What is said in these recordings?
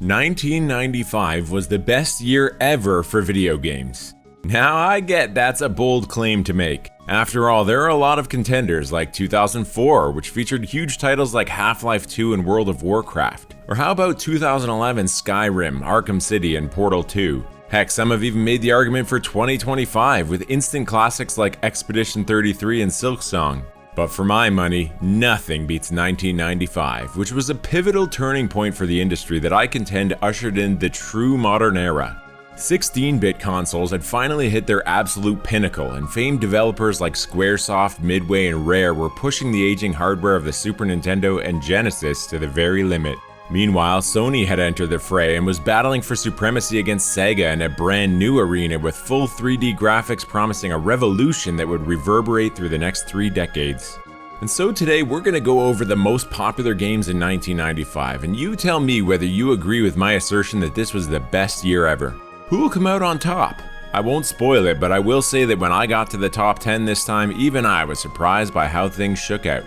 1995 was the best year ever for video games. Now I get that's a bold claim to make. After all, there are a lot of contenders like 2004, which featured huge titles like Half-Life 2 and World of Warcraft. Or how about 2011 Skyrim, Arkham City, and Portal 2? Heck, some have even made the argument for 2025 with instant classics like Expedition 33 and Silksong. But for my money, nothing beats 1995, which was a pivotal turning point for the industry that I contend ushered in the true modern era. 16-bit consoles had finally hit their absolute pinnacle, and famed developers like Squaresoft, Midway, and Rare were pushing the aging hardware of the Super Nintendo and Genesis to the very limit. Meanwhile, Sony had entered the fray and was battling for supremacy against Sega in a brand new arena with full 3D graphics promising a revolution that would reverberate through the next 3 decades. And so today we're going to go over the most popular games in 1995, and you tell me whether you agree with my assertion that this was the best year ever. Who will come out on top? I won't spoil it, but I will say that when I got to the top 10 this time, even I was surprised by how things shook out.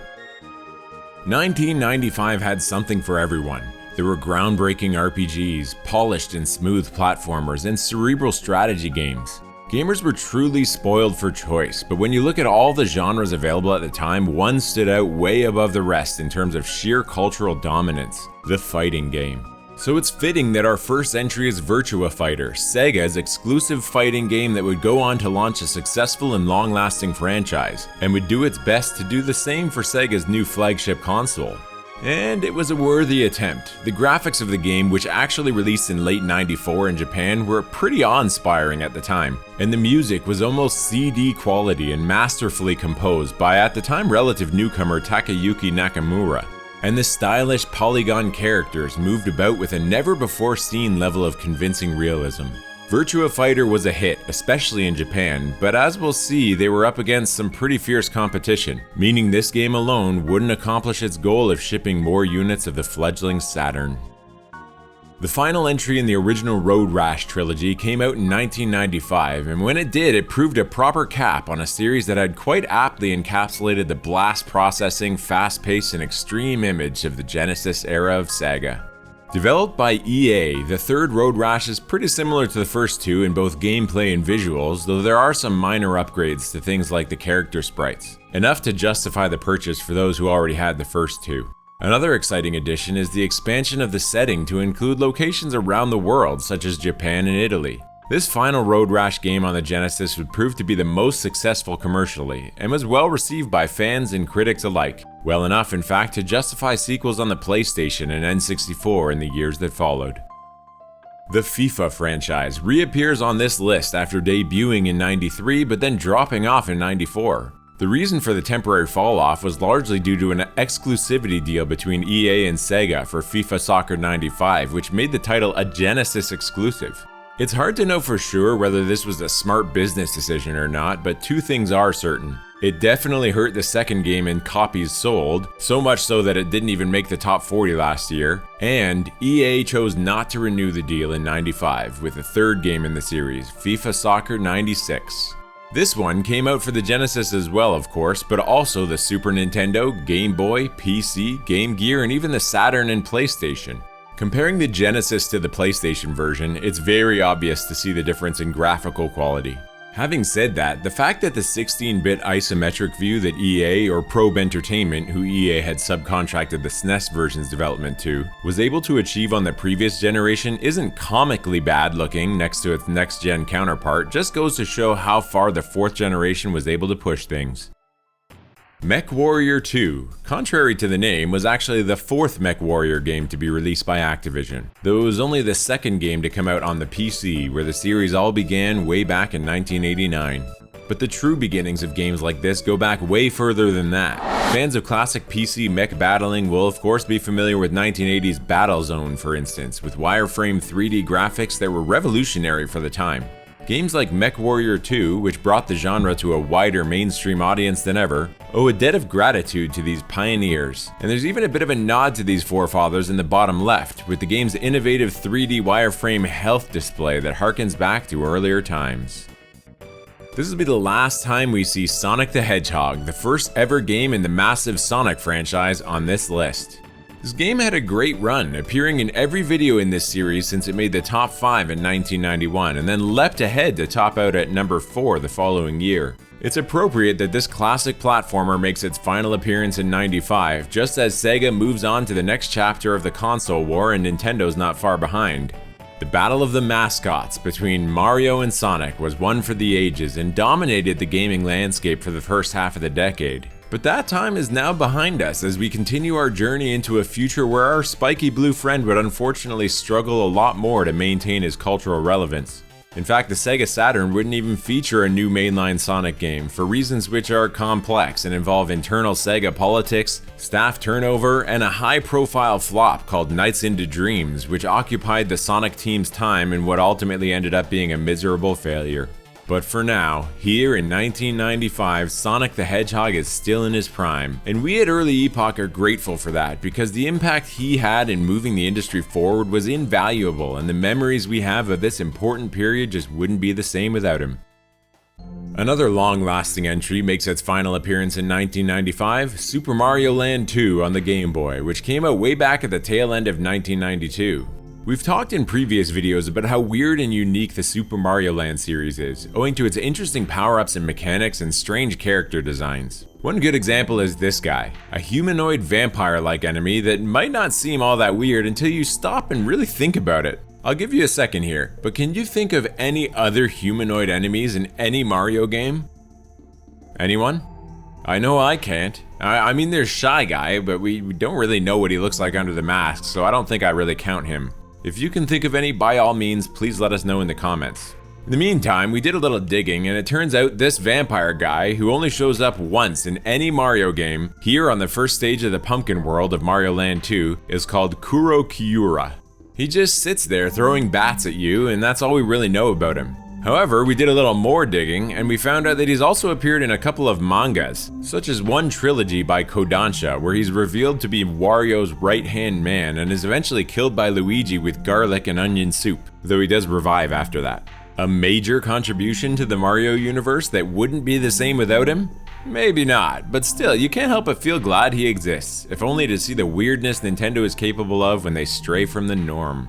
1995 had something for everyone. There were groundbreaking RPGs, polished and smooth platformers, and cerebral strategy games. Gamers were truly spoiled for choice, but when you look at all the genres available at the time, one stood out way above the rest in terms of sheer cultural dominance: the fighting game. So it's fitting that our first entry is Virtua Fighter, Sega's exclusive fighting game that would go on to launch a successful and long-lasting franchise, and would do its best to do the same for Sega's new flagship console. And it was a worthy attempt. The graphics of the game, which actually released in late '94 in Japan, were pretty awe-inspiring at the time, and the music was almost CD quality and masterfully composed by at the time relative newcomer Takayuki Nakamura. And the stylish polygon characters moved about with a never-before-seen level of convincing realism. Virtua Fighter was a hit, especially in Japan, but as we'll see, they were up against some pretty fierce competition, meaning this game alone wouldn't accomplish its goal of shipping more units of the fledgling Saturn. The final entry in the original Road Rash trilogy came out in 1995, and when it did, it proved a proper cap on a series that had quite aptly encapsulated the blast processing, fast-paced, and extreme image of the Genesis era of Sega. Developed by EA, the third Road Rash is pretty similar to the first two in both gameplay and visuals, though there are some minor upgrades to things like the character sprites, enough to justify the purchase for those who already had the first two. Another exciting addition is the expansion of the setting to include locations around the world, such as Japan and Italy. This final Road Rash game on the Genesis would prove to be the most successful commercially, and was well received by fans and critics alike. Well enough, in fact, to justify sequels on the PlayStation and N64 in the years that followed. The FIFA franchise reappears on this list after debuting in '93 but then dropping off in '94. The reason for the temporary fall-off was largely due to an exclusivity deal between EA and Sega for FIFA Soccer 95, which made the title a Genesis exclusive. It's hard to know for sure whether this was a smart business decision or not, but two things are certain. It definitely hurt the second game in copies sold, so much so that it didn't even make the top 40 last year, and EA chose not to renew the deal in '95 with a third game in the series, FIFA Soccer 96. This one came out for the Genesis as well, of course, but also the Super Nintendo, Game Boy, PC, Game Gear, and even the Saturn and PlayStation. Comparing the Genesis to the PlayStation version, it's very obvious to see the difference in graphical quality. Having said that, the fact that the 16-bit isometric view that EA, or Probe Entertainment, who EA had subcontracted the SNES version's development to, was able to achieve on the previous generation isn't comically bad looking next to its next-gen counterpart, just goes to show how far the fourth generation was able to push things. Mech Warrior 2, contrary to the name, was actually the fourth Mech Warrior game to be released by Activision, though it was only the second game to come out on the PC, where the series all began way back in 1989. But the true beginnings of games like this go back way further than that. Fans of classic PC mech battling will of course be familiar with 1980's Battlezone, for instance, with wireframe 3D graphics that were revolutionary for the time. Games like Mech Warrior 2, which brought the genre to a wider mainstream audience than ever, owe a debt of gratitude to these pioneers. And there's even a bit of a nod to these forefathers in the bottom left, with the game's innovative 3D wireframe health display that harkens back to earlier times. This will be the last time we see Sonic the Hedgehog, the first ever game in the massive Sonic franchise, on this list. This game had a great run, appearing in every video in this series since it made the top 5 in 1991 and then leapt ahead to top out at number 4 the following year. It's appropriate that this classic platformer makes its final appearance in '95, just as Sega moves on to the next chapter of the console war and Nintendo's not far behind. The battle of the mascots between Mario and Sonic was one for the ages and dominated the gaming landscape for the first half of the decade. But that time is now behind us as we continue our journey into a future where our spiky blue friend would unfortunately struggle a lot more to maintain his cultural relevance. In fact, the Sega Saturn wouldn't even feature a new mainline Sonic game for reasons which are complex and involve internal Sega politics, staff turnover, and a high-profile flop called Nights into Dreams, which occupied the Sonic team's time in what ultimately ended up being a miserable failure. But for now, here in 1995, Sonic the Hedgehog is still in his prime, and we at Early Epoch are grateful for that because the impact he had in moving the industry forward was invaluable, and the memories we have of this important period just wouldn't be the same without him. Another long-lasting entry makes its final appearance in 1995, Super Mario Land 2 on the Game Boy, which came out way back at the tail end of 1992. We've talked in previous videos about how weird and unique the Super Mario Land series is, owing to its interesting power-ups and mechanics and strange character designs. One good example is this guy, a humanoid vampire-like enemy that might not seem all that weird until you stop and really think about it. I'll give you a second here, but can you think of any other humanoid enemies in any Mario game? Anyone? I know I can't. I mean, there's Shy Guy, but we don't really know what he looks like under the mask, so I don't think I really count him. If you can think of any, by all means, please let us know in the comments. In the meantime, we did a little digging, and it turns out this vampire guy, who only shows up once in any Mario game, here on the first stage of the Pumpkin World of Mario Land 2, is called Kuro Kiura. He just sits there throwing bats at you, and that's all we really know about him. However, we did a little more digging, and we found out that he's also appeared in a couple of mangas, such as one trilogy by Kodansha, where he's revealed to be Wario's right-hand man and is eventually killed by Luigi with garlic and onion soup, though he does revive after that. A major contribution to the Mario universe that wouldn't be the same without him? Maybe not, but still, you can't help but feel glad he exists, if only to see the weirdness Nintendo is capable of when they stray from the norm.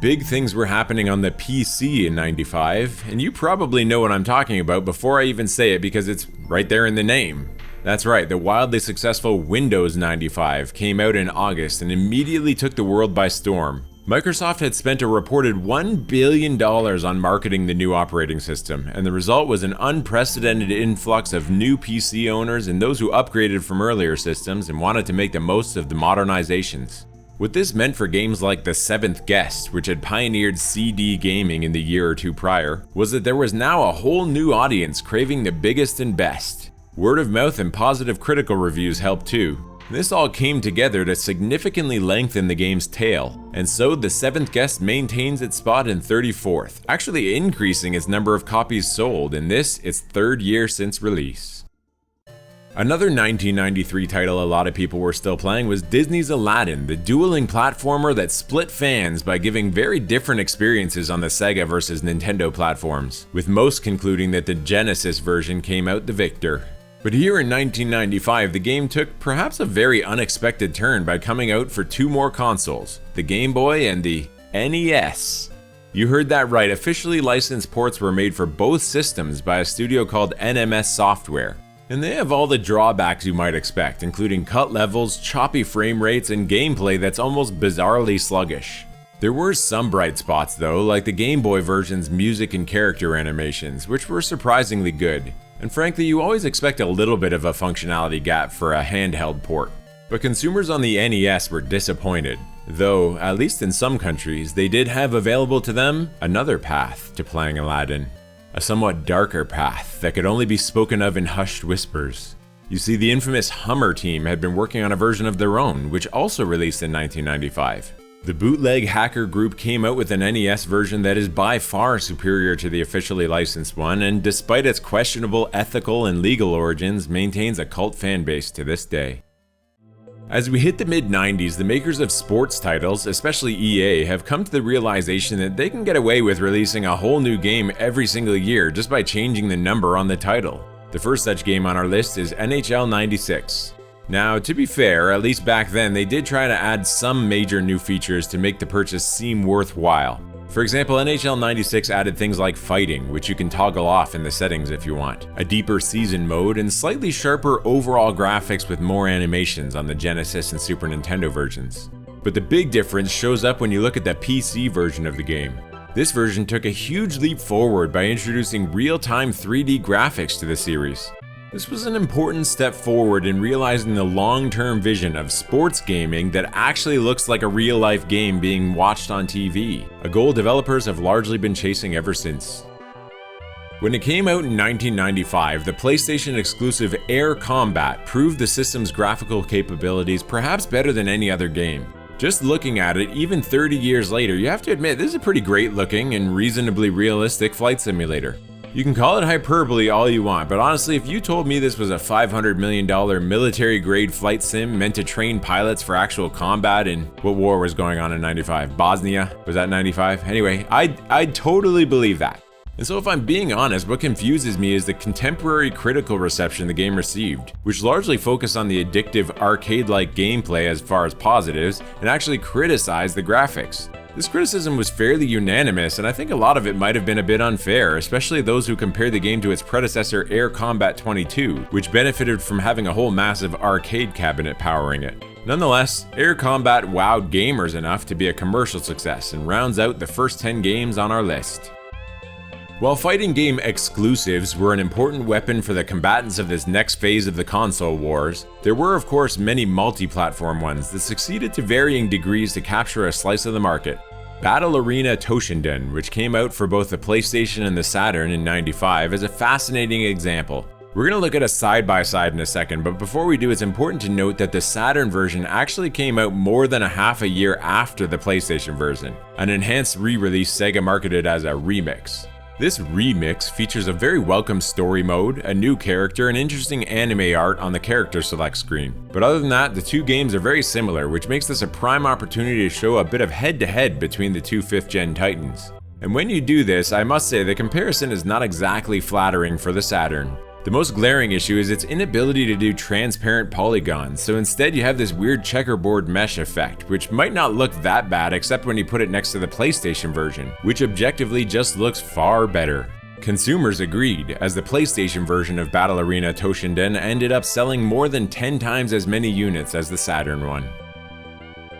Big things were happening on the PC in '95, and you probably know what I'm talking about before I even say it because it's right there in the name. That's right, the wildly successful Windows 95 came out in August and immediately took the world by storm. Microsoft had spent a reported $1 billion on marketing the new operating system, and the result was an unprecedented influx of new PC owners and those who upgraded from earlier systems and wanted to make the most of the modernizations. What this meant for games like The Seventh Guest, which had pioneered CD gaming in the year or two prior, was that there was now a whole new audience craving the biggest and best. Word of mouth and positive critical reviews helped too. This all came together to significantly lengthen the game's tail, and so The Seventh Guest maintains its spot in 34th, actually increasing its number of copies sold in this, its third year since release. Another 1993 title a lot of people were still playing was Disney's Aladdin, the dueling platformer that split fans by giving very different experiences on the Sega versus Nintendo platforms, with most concluding that the Genesis version came out the victor. But here in 1995, the game took perhaps a very unexpected turn by coming out for two more consoles, the Game Boy and the NES. You heard that right, officially licensed ports were made for both systems by a studio called NMS Software. And they have all the drawbacks you might expect, including cut levels, choppy frame rates, and gameplay that's almost bizarrely sluggish. There were some bright spots though, like the Game Boy version's music and character animations, which were surprisingly good. And frankly, you always expect a little bit of a functionality gap for a handheld port. But consumers on the NES were disappointed, though, at least in some countries, they did have available to them another path to playing Aladdin. A somewhat darker path that could only be spoken of in hushed whispers. You see, the infamous Hummer team had been working on a version of their own, which also released in 1995. The bootleg hacker group came out with an NES version that is by far superior to the officially licensed one, and despite its questionable ethical and legal origins, maintains a cult fan base to this day. As we hit the mid-90s, the makers of sports titles, especially EA, have come to the realization that they can get away with releasing a whole new game every single year just by changing the number on the title. The first such game on our list is NHL 96. Now, to be fair, at least back then, they did try to add some major new features to make the purchase seem worthwhile. For example, NHL 96 added things like fighting, which you can toggle off in the settings if you want, a deeper season mode, and slightly sharper overall graphics with more animations on the Genesis and Super Nintendo versions. But the big difference shows up when you look at the PC version of the game. This version took a huge leap forward by introducing real-time 3D graphics to the series. This was an important step forward in realizing the long-term vision of sports gaming that actually looks like a real-life game being watched on TV, a goal developers have largely been chasing ever since. When it came out in 1995, the PlayStation exclusive Air Combat proved the system's graphical capabilities perhaps better than any other game. Just looking at it, even 30 years later, you have to admit this is a pretty great looking and reasonably realistic flight simulator. You can call it hyperbole all you want, but honestly, if you told me this was a $500 million military-grade flight sim meant to train pilots for actual combat in what war was going on in 95? Bosnia? Was that 95? Anyway, I'd totally believe that. And so if I'm being honest, what confuses me is the contemporary critical reception the game received, which largely focused on the addictive arcade-like gameplay as far as positives, and actually criticized the graphics. This criticism was fairly unanimous, and I think a lot of it might have been a bit unfair, especially those who compared the game to its predecessor Air Combat 22, which benefited from having a whole massive arcade cabinet powering it. Nonetheless, Air Combat wowed gamers enough to be a commercial success and rounds out the first 10 games on our list. While fighting game exclusives were an important weapon for the combatants of this next phase of the console wars, there were of course many multi-platform ones that succeeded to varying degrees to capture a slice of the market. Battle Arena Toshinden, which came out for both the PlayStation and the Saturn in '95, is a fascinating example. We're going to look at a side-by-side in a second, but before we do, it's important to note that the Saturn version actually came out more than a half a year after the PlayStation version, an enhanced re-release Sega marketed as a remix. This remix features a very welcome story mode, a new character, and interesting anime art on the character select screen. But other than that, the two games are very similar, which makes this a prime opportunity to show a bit of head-to-head between the two 5th-gen titans. And when you do this, I must say the comparison is not exactly flattering for the Saturn. The most glaring issue is its inability to do transparent polygons, so instead you have this weird checkerboard mesh effect, which might not look that bad except when you put it next to the PlayStation version, which objectively just looks far better. Consumers agreed, as the PlayStation version of Battle Arena Toshinden ended up selling more than 10 times as many units as the Saturn one.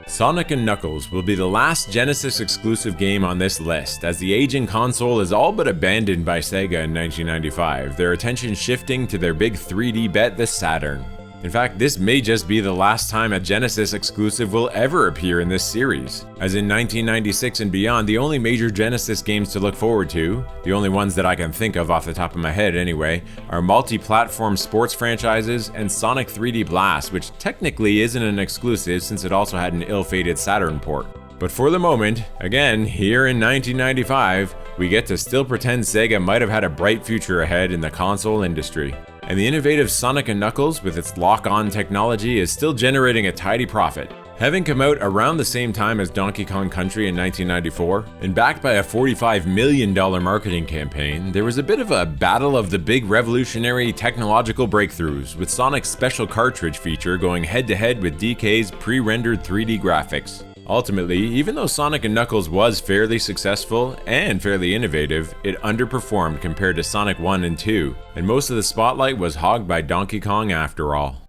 Sonic & Knuckles will be the last Genesis exclusive game on this list, as the aging console is all but abandoned by Sega in 1995, their attention shifting to their big 3D bet, the Saturn. In fact, this may just be the last time a Genesis exclusive will ever appear in this series, as in 1996 and beyond, the only major Genesis games to look forward to, the only ones that I can think of off the top of my head anyway, are multi-platform sports franchises and Sonic 3D Blast, which technically isn't an exclusive since it also had an ill-fated Saturn port. But for the moment, again, here in 1995, we get to still pretend Sega might have had a bright future ahead in the console industry. And the innovative Sonic & Knuckles, with its lock-on technology, is still generating a tidy profit. Having come out around the same time as Donkey Kong Country in 1994, and backed by a $45 million marketing campaign, there was a bit of a battle of the big revolutionary technological breakthroughs, with Sonic's special cartridge feature going head-to-head with DK's pre-rendered 3D graphics. Ultimately, even though Sonic & Knuckles was fairly successful and fairly innovative, it underperformed compared to Sonic 1 and 2, and most of the spotlight was hogged by Donkey Kong after all.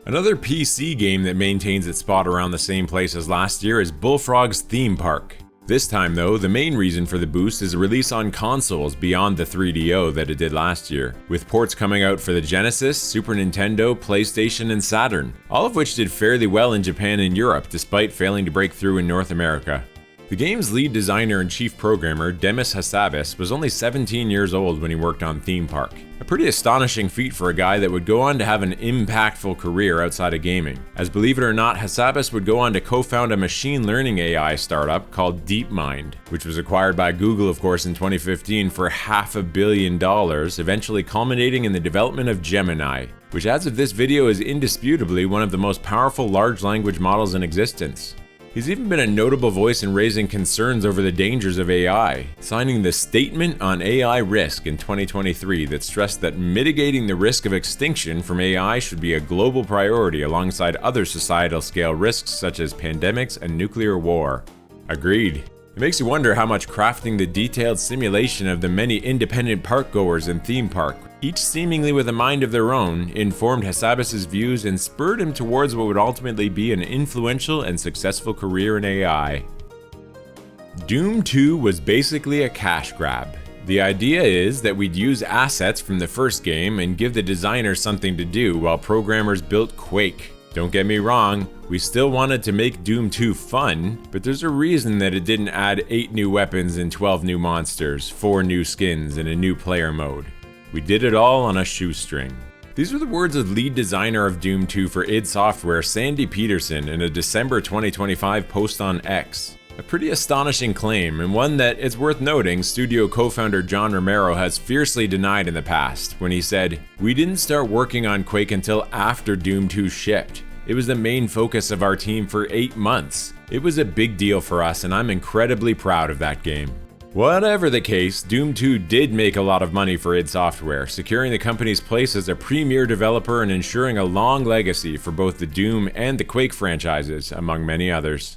Another PC game that maintains its spot around the same place as last year is Bullfrog's Theme Park. This time though, the main reason for the boost is a release on consoles beyond the 3DO that it did last year, with ports coming out for the Genesis, Super Nintendo, PlayStation, and Saturn, all of which did fairly well in Japan and Europe despite failing to break through in North America. The game's lead designer and chief programmer, Demis Hassabis, was only 17 years old when he worked on Theme Park. A pretty astonishing feat for a guy that would go on to have an impactful career outside of gaming, as believe it or not, Hassabis would go on to co-found a machine learning AI startup called DeepMind, which was acquired by Google of course in 2015 for $500 million, eventually culminating in the development of Gemini, which as of this video is indisputably one of the most powerful large language models in existence. He's even been a notable voice in raising concerns over the dangers of AI, signing the Statement on AI Risk in 2023 that stressed that mitigating the risk of extinction from AI should be a global priority alongside other societal scale risks such as pandemics and nuclear war. Agreed. It makes you wonder how much crafting the detailed simulation of the many independent parkgoers in theme park, each seemingly with a mind of their own, informed Hassabis's views and spurred him towards what would ultimately be an influential and successful career in AI. Doom 2 was basically a cash grab. The idea is that we'd use assets from the first game and give the designers something to do while programmers built Quake. Don't get me wrong, we still wanted to make Doom 2 fun, but there's a reason that it didn't add 8 new weapons and 12 new monsters, 4 new skins, and a new player mode. We did it all on a shoestring. These were the words of lead designer of Doom 2 for id Software, Sandy Peterson, in a December 2025 post on X. A pretty astonishing claim, and one that, it's worth noting, studio co-founder John Romero has fiercely denied in the past, when he said, "We didn't start working on Quake until after Doom 2 shipped. It was the main focus of our team for 8 months. It was a big deal for us, and I'm incredibly proud of that game." Whatever the case, Doom 2 did make a lot of money for id Software, securing the company's place as a premier developer and ensuring a long legacy for both the Doom and the Quake franchises, among many others.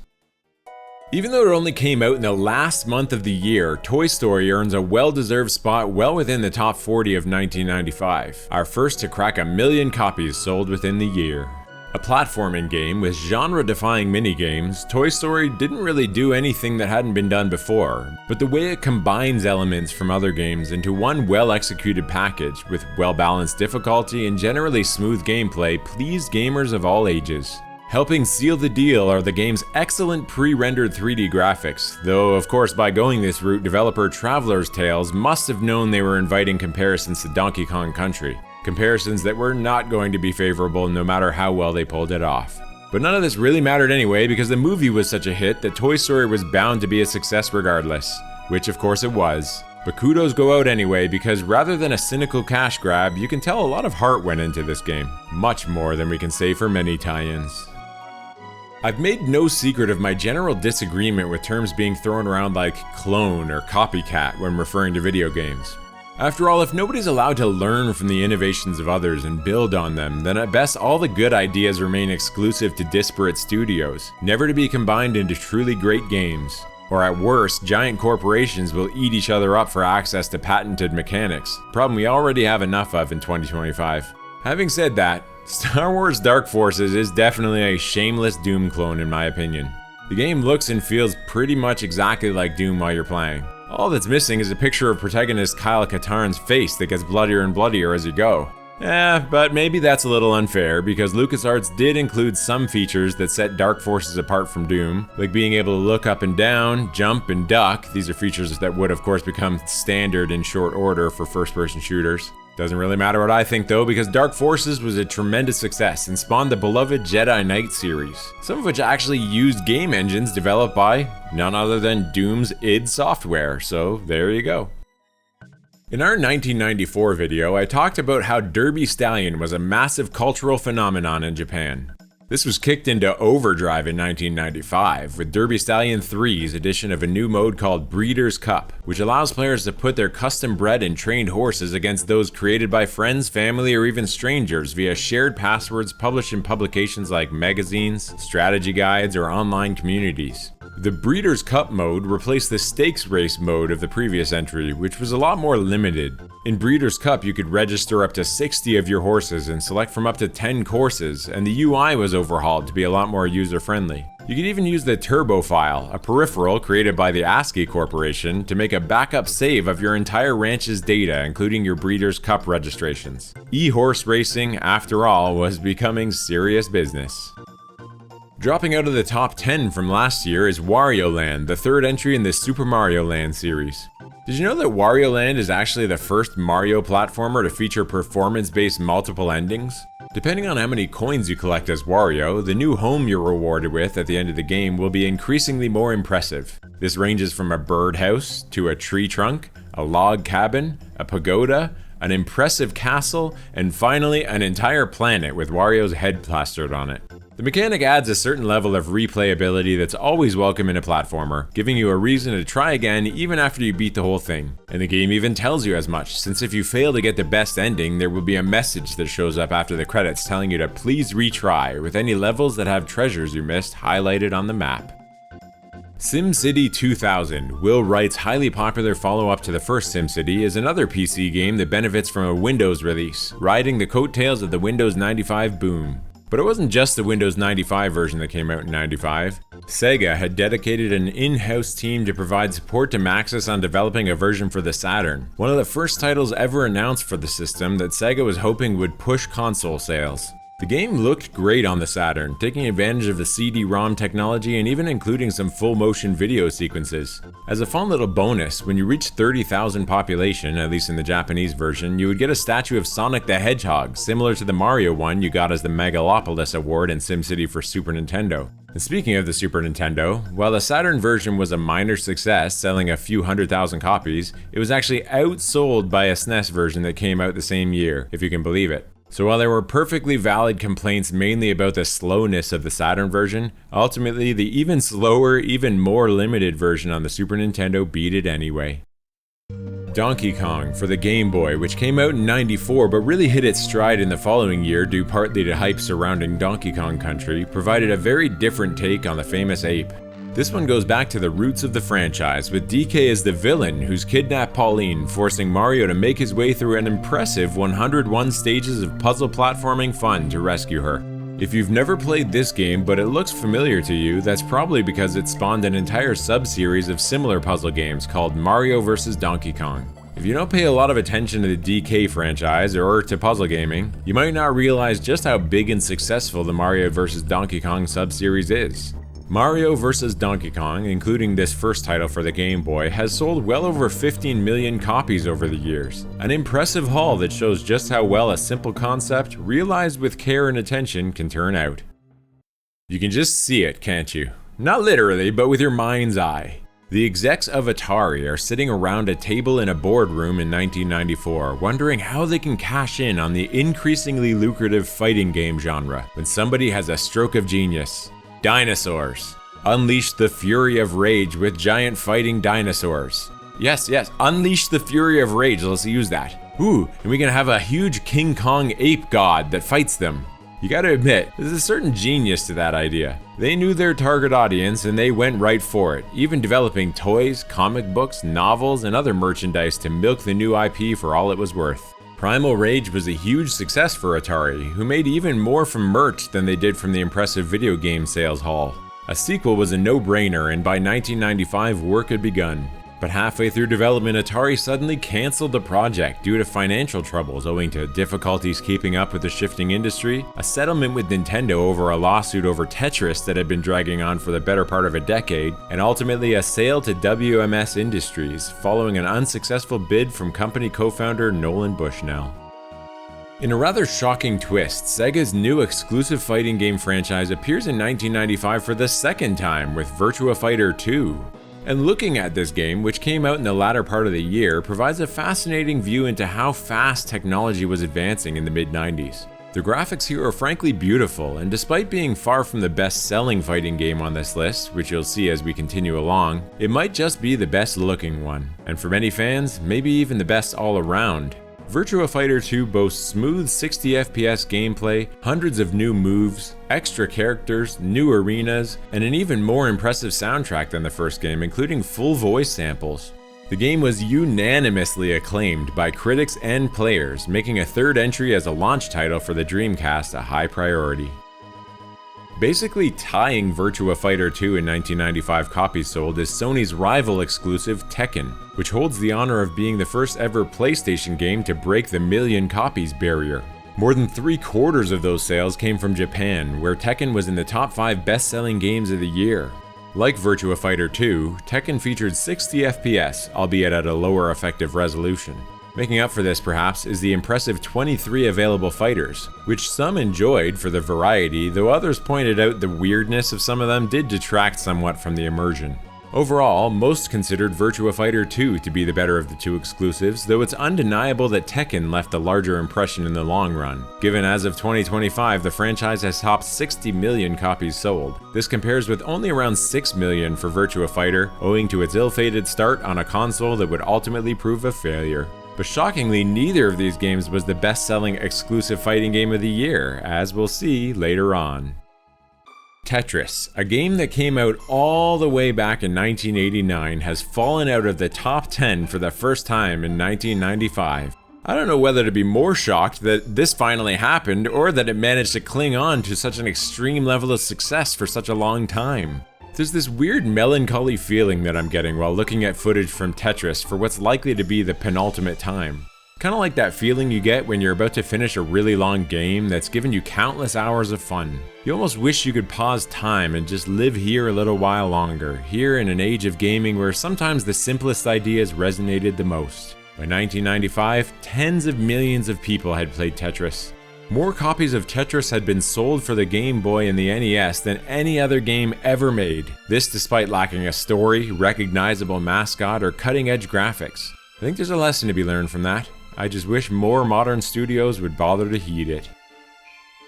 Even though it only came out in the last month of the year, Toy Story earns a well-deserved spot well within the top 40 of 1995, our first to crack 1 million copies sold within the year. A platforming game with genre-defying minigames, Toy Story didn't really do anything that hadn't been done before, but the way it combines elements from other games into one well-executed package with well-balanced difficulty and generally smooth gameplay pleased gamers of all ages. Helping seal the deal are the game's excellent pre-rendered 3D graphics, though of course by going this route, developer Traveler's Tales must have known they were inviting comparisons to Donkey Kong Country. Comparisons that were not going to be favorable no matter how well they pulled it off. But none of this really mattered anyway because the movie was such a hit that Toy Story was bound to be a success regardless, which of course it was. But kudos go out anyway because rather than a cynical cash grab, you can tell a lot of heart went into this game. Much more than we can say for many tie-ins. I've made no secret of my general disagreement with terms being thrown around like clone or copycat when referring to video games. After all, if nobody's allowed to learn from the innovations of others and build on them, then at best all the good ideas remain exclusive to disparate studios, never to be combined into truly great games. Or at worst, giant corporations will eat each other up for access to patented mechanics, a problem we already have enough of in 2025. Having said that, Star Wars Dark Forces is definitely a shameless Doom clone in my opinion. The game looks and feels pretty much exactly like Doom while you're playing. All that's missing is a picture of protagonist Kyle Katarn's face that gets bloodier and bloodier as you go. But maybe that's a little unfair because LucasArts did include some features that set Dark Forces apart from Doom, like being able to look up and down, jump and duck. These are features that would of course become standard in short order for first-person shooters. Doesn't really matter what I think though, because Dark Forces was a tremendous success and spawned the beloved Jedi Knight series, some of which actually used game engines developed by none other than Doom's id Software, so there you go. In our 1994 video, I talked about how Derby Stallion was a massive cultural phenomenon in Japan. This was kicked into overdrive in 1995 with Derby Stallion III's addition of a new mode called Breeders' Cup, which allows players to put their custom-bred and trained horses against those created by friends, family, or even strangers via shared passwords published in publications like magazines, strategy guides, or online communities. The Breeders' Cup mode replaced the stakes race mode of the previous entry, which was a lot more limited. In Breeders' Cup, you could register up to 60 of your horses and select from up to 10 courses, and the UI was overhauled to be a lot more user-friendly. You could even use the Turbo File, a peripheral created by the ASCII Corporation, to make a backup save of your entire ranch's data, including your Breeders' Cup registrations. E-horse racing, after all, was becoming serious business. Dropping out of the top 10 from last year is Wario Land, the third entry in the Super Mario Land series. Did you know that Wario Land is actually the first Mario platformer to feature performance-based multiple endings? Depending on how many coins you collect as Wario, the new home you're rewarded with at the end of the game will be increasingly more impressive. This ranges from a birdhouse to a tree trunk, a log cabin, a pagoda, an impressive castle, and finally an entire planet with Wario's head plastered on it. The mechanic adds a certain level of replayability that's always welcome in a platformer, giving you a reason to try again even after you beat the whole thing. And the game even tells you as much, since if you fail to get the best ending, there will be a message that shows up after the credits telling you to please retry, with any levels that have treasures you missed highlighted on the map. SimCity 2000, Will Wright's highly popular follow-up to the first SimCity, is another PC game that benefits from a Windows release, riding the coattails of the Windows 95 boom. But it wasn't just the Windows 95 version that came out in 95. Sega had dedicated an in-house team to provide support to Maxis on developing a version for the Saturn, one of the first titles ever announced for the system that Sega was hoping would push console sales. The game looked great on the Saturn, taking advantage of the CD-ROM technology and even including some full-motion video sequences. As a fun little bonus, when you reach 30,000 population, at least in the Japanese version, you would get a statue of Sonic the Hedgehog, similar to the Mario one you got as the Megalopolis Award in SimCity for Super Nintendo. And speaking of the Super Nintendo, while the Saturn version was a minor success, selling a few 100,000 copies, it was actually outsold by a SNES version that came out the same year, if you can believe it. So while there were perfectly valid complaints mainly about the slowness of the Saturn version, ultimately the even slower, even more limited version on the Super Nintendo beat it anyway. Donkey Kong for the Game Boy, which came out in '94 but really hit its stride in the following year due partly to hype surrounding Donkey Kong Country, provided a very different take on the famous ape. This one goes back to the roots of the franchise, with DK as the villain who's kidnapped Pauline, forcing Mario to make his way through an impressive 101 stages of puzzle platforming fun to rescue her. If you've never played this game but it looks familiar to you, that's probably because it spawned an entire sub-series of similar puzzle games called Mario vs. Donkey Kong. If you don't pay a lot of attention to the DK franchise or to puzzle gaming, you might not realize just how big and successful the Mario vs. Donkey Kong sub-series is. Mario vs. Donkey Kong, including this first title for the Game Boy, has sold well over 15 million copies over the years. An impressive haul that shows just how well a simple concept, realized with care and attention, can turn out. You can just see it, can't you? Not literally, but with your mind's eye. The execs of Atari are sitting around a table in a boardroom in 1994, wondering how they can cash in on the increasingly lucrative fighting game genre when somebody has a stroke of genius. Dinosaurs. Unleash the fury of rage with giant fighting dinosaurs. Yes, unleash the fury of rage, let's use that. Ooh, and we can have a huge King Kong ape god that fights them. You gotta admit, there's a certain genius to that idea. They knew their target audience and they went right for it, even developing toys, comic books, novels, and other merchandise to milk the new IP for all it was worth. Primal Rage was a huge success for Atari, who made even more from merch than they did from the impressive video game sales haul. A sequel was a no-brainer, and by 1995 work had begun. But halfway through development, Atari suddenly cancelled the project due to financial troubles owing to difficulties keeping up with the shifting industry, a settlement with Nintendo over a lawsuit over Tetris that had been dragging on for the better part of a decade, and ultimately a sale to WMS Industries following an unsuccessful bid from company co-founder Nolan Bushnell. In a rather shocking twist, Sega's new exclusive fighting game franchise appears in 1995 for the second time with Virtua Fighter II. And looking at this game, which came out in the latter part of the year, provides a fascinating view into how fast technology was advancing in the mid-90s. The graphics here are frankly beautiful, and despite being far from the best-selling fighting game on this list, which you'll see as we continue along, it might just be the best-looking one, and for many fans, maybe even the best all-around. Virtua Fighter II boasts smooth 60 FPS gameplay, hundreds of new moves, extra characters, new arenas, and an even more impressive soundtrack than the first game, including full voice samples. The game was unanimously acclaimed by critics and players, making a third entry as a launch title for the Dreamcast a high priority. Basically tying Virtua Fighter II in 1995 copies sold is Sony's rival exclusive Tekken, which holds the honor of being the first ever PlayStation game to break the million copies barrier. More than 3/4 of those sales came from Japan, where Tekken was in the top 5 best-selling games of the year. Like Virtua Fighter II, Tekken featured 60 FPS, albeit at a lower effective resolution. Making up for this, perhaps, is the impressive 23 available fighters, which some enjoyed for the variety, though others pointed out the weirdness of some of them did detract somewhat from the immersion. Overall, most considered Virtua Fighter II to be the better of the two exclusives, though it's undeniable that Tekken left a larger impression in the long run, given as of 2025 the franchise has topped 60 million copies sold. This compares with only around 6 million for Virtua Fighter, owing to its ill-fated start on a console that would ultimately prove a failure. But shockingly, neither of these games was the best-selling exclusive fighting game of the year, as we'll see later on. Tetris, a game that came out all the way back in 1989, has fallen out of the top 10 for the first time in 1995. I don't know whether to be more shocked that this finally happened or that it managed to cling on to such an extreme level of success for such a long time. There's this weird melancholy feeling that I'm getting while looking at footage from Tetris for what's likely to be the penultimate time. Kind of like that feeling you get when you're about to finish a really long game that's given you countless hours of fun. You almost wish you could pause time and just live here a little while longer, here in an age of gaming where sometimes the simplest ideas resonated the most. By 1995, tens of millions of people had played Tetris. More copies of Tetris had been sold for the Game Boy and the NES than any other game ever made. This despite lacking a story, recognizable mascot, or cutting-edge graphics. I think there's a lesson to be learned from that. I just wish more modern studios would bother to heed it.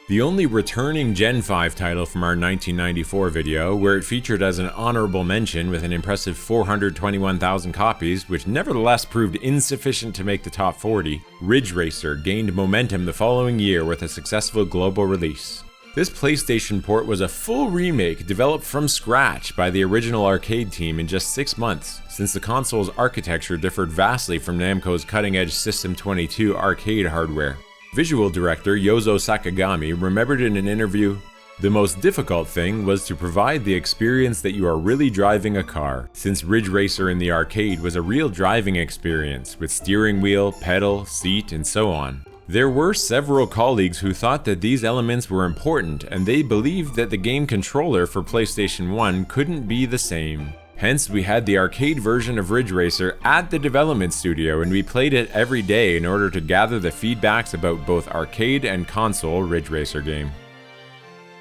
The only returning Gen 5 title from our 1994 video, where it featured as an honorable mention with an impressive 421,000 copies, which nevertheless proved insufficient to make the top 40, Ridge Racer gained momentum the following year with a successful global release. This PlayStation port was a full remake developed from scratch by the original arcade team in just 6 months, since the console's architecture differed vastly from Namco's cutting-edge System 22 arcade hardware. Visual director Yozo Sakagami remembered in an interview, "The most difficult thing was to provide the experience that you are really driving a car, since Ridge Racer in the arcade was a real driving experience with steering wheel, pedal, seat, and so on." There were several colleagues who thought that these elements were important, and they believed that the game controller for PlayStation 1 couldn't be the same. Hence, we had the arcade version of Ridge Racer at the development studio, and we played it every day in order to gather the feedbacks about both arcade and console Ridge Racer game.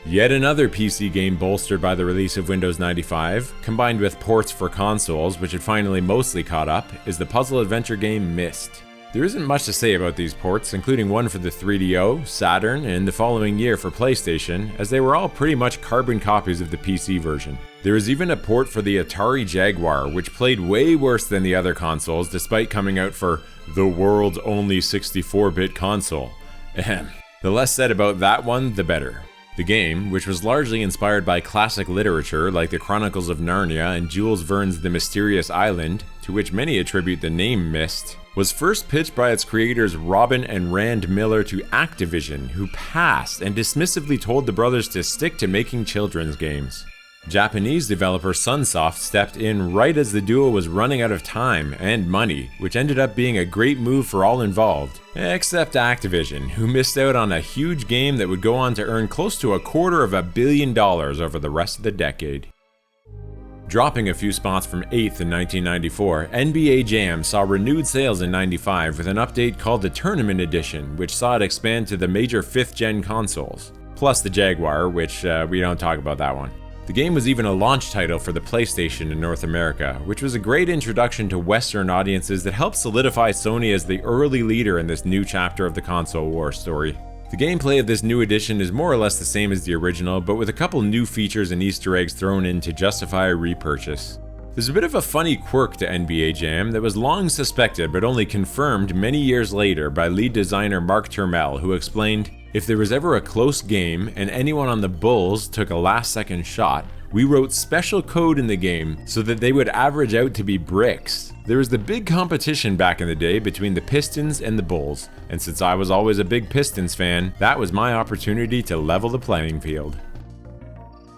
Yet another PC game bolstered by the release of Windows 95, combined with ports for consoles which had finally mostly caught up, is the puzzle adventure game Myst. There isn't much to say about these ports, including one for the 3DO, Saturn, and the following year for PlayStation, as they were all pretty much carbon copies of the PC version. There is even a port for the Atari Jaguar, which played way worse than the other consoles despite coming out for the world's only 64-bit console. Ahem. The less said about that one, the better. The game, which was largely inspired by classic literature like the Chronicles of Narnia and Jules Verne's The Mysterious Island, to which many attribute the name Myst, was first pitched by its creators Robin and Rand Miller to Activision, who passed and dismissively told the brothers to stick to making children's games. Japanese developer Sunsoft stepped in right as the duo was running out of time and money, which ended up being a great move for all involved, except Activision, who missed out on a huge game that would go on to earn close to $250 million over the rest of the decade. Dropping a few spots from 8th in 1994, NBA Jam saw renewed sales in 95 with an update called the Tournament Edition, which saw it expand to the major 5th-gen consoles, plus the Jaguar, which we don't talk about that one. The game was even a launch title for the PlayStation in North America, which was a great introduction to Western audiences that helped solidify Sony as the early leader in this new chapter of the console war story. The gameplay of this new edition is more or less the same as the original, but with a couple new features and Easter eggs thrown in to justify a repurchase. There's a bit of a funny quirk to NBA Jam that was long suspected but only confirmed many years later by lead designer Mark Turmel, who explained, "If there was ever a close game and anyone on the Bulls took a last-second shot, we wrote special code in the game so that they would average out to be bricks. There was the big competition back in the day between the Pistons and the Bulls, and since I was always a big Pistons fan, that was my opportunity to level the playing field."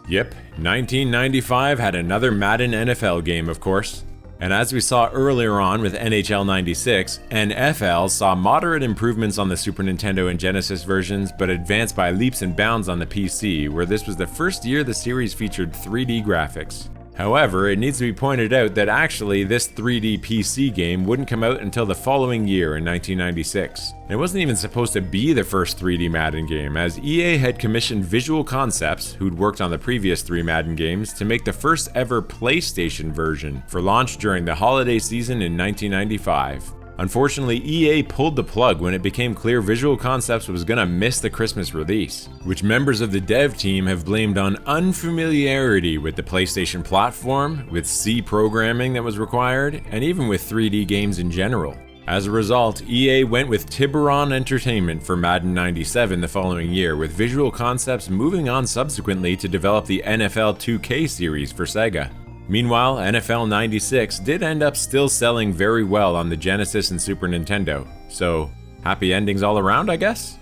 Yep, 1995 had another Madden NFL game, of course. And as we saw earlier on with NHL 96, NFL saw moderate improvements on the Super Nintendo and Genesis versions, but advanced by leaps and bounds on the PC, where this was the first year the series featured 3D graphics. However, it needs to be pointed out that actually this 3D PC game wouldn't come out until the following year in 1996. And it wasn't even supposed to be the first 3D Madden game, as EA had commissioned Visual Concepts, who'd worked on the previous 3 Madden games, to make the first ever PlayStation version for launch during the holiday season in 1995. Unfortunately, EA pulled the plug when it became clear Visual Concepts was gonna miss the Christmas release, which members of the dev team have blamed on unfamiliarity with the PlayStation platform, with C programming that was required, and even with 3D games in general. As a result, EA went with Tiburon Entertainment for Madden 97 the following year, with Visual Concepts moving on subsequently to develop the NFL 2K series for Sega. Meanwhile, NFL 96 did end up still selling very well on the Genesis and Super Nintendo, so happy endings all around, I guess?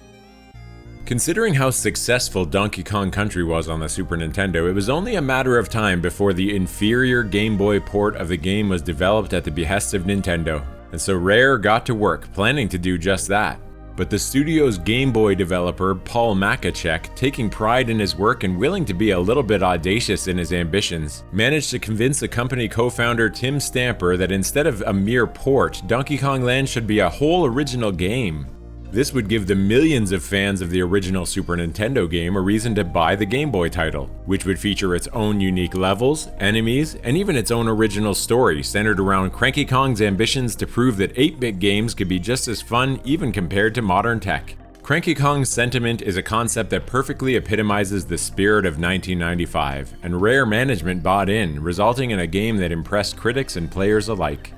Considering how successful Donkey Kong Country was on the Super Nintendo, it was only a matter of time before the inferior Game Boy port of the game was developed at the behest of Nintendo, and so Rare got to work planning to do just that. But the studio's Game Boy developer, Paul Makachek, taking pride in his work and willing to be a little bit audacious in his ambitions, managed to convince the company co-founder Tim Stamper that instead of a mere port, Donkey Kong Land should be a whole original game. This would give the millions of fans of the original Super Nintendo game a reason to buy the Game Boy title, which would feature its own unique levels, enemies, and even its own original story centered around Cranky Kong's ambitions to prove that 8-bit games could be just as fun even compared to modern tech. Cranky Kong's sentiment is a concept that perfectly epitomizes the spirit of 1995, and Rare management bought in, resulting in a game that impressed critics and players alike.